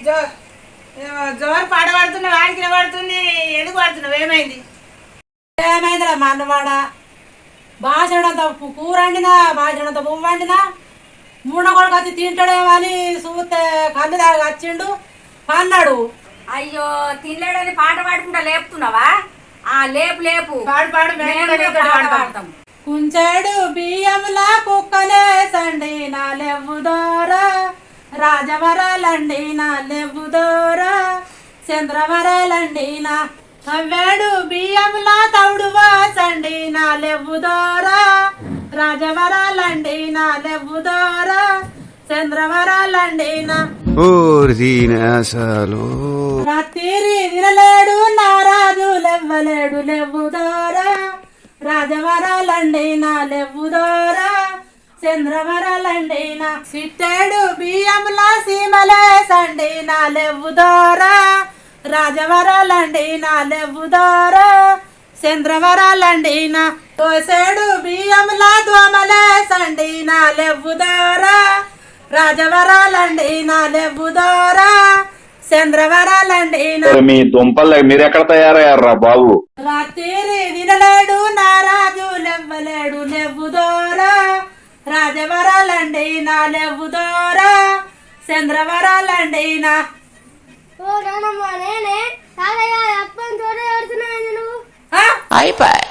జో జోరు పాట పడుతున్నా వాడికి పడుతుంది. ఎందుకు పడుతున్నావు? ఏమైంది? ఏమైందిరా మా అన్నవాడ బాసడంత కూర వండినా బాసడంత పువ్వు వండినా మూడ కొడుకు వచ్చి తింటాడేమో అని చూస్తే కళ్ళు దాకా వచ్చిండు అన్నాడు. అయ్యో తినలేడని పాట పాడుకుంటా లేపుతున్నావా? ఆ లేపు లేపు పాడు పాడు పాడతాం. కుంచెడు బియ్యంలా కుక్కలేసండి నా లెవ్వుదోరా రాజవరాలండి నా లెవ్వుదోరా చంద్రవరాలండి నా నవ్వేడు బియ్యంలా తౌడు వాసండి నా లెవ్వుదోరా రాజవరాలండి నా లెవ్వుదోరా చంద్రవరాలండి నా రాత్రి వినలేడు నా రాజు లెవ్వలేడు లెవ్వుదోరా రాజవరాలండి నా లెవ్వుదోరా చంద్రవరాలండి నా సిట్టేడు బియ్యంలా సీమలేసండి నా లెవ్వుదోరా రాజవరాలండి నా లెవ్వుదోరా చంద్రవరాలండి నా తోసేడు బియ్యంలా దోమలేసండి నా లెవ్వుదోరా రాజవరాలండి నా లెవ్వుదోరా చంద్రవరాలండి నా. మీ దుంపలు మీరెక్కడ తయారయ్యారా బాబు? రాత్రి వినలేడు నా రాజు లెవ్వలేడు లెవ్వుదోరా రాజవరాలండి నా లెవ్వుదోరా చంద్రవరాలండి నా. ఓ నానమ్మ నేనే తాతయ్య అప్పని తోట ఆడుతున్నాను నువ్వు అయిపోయి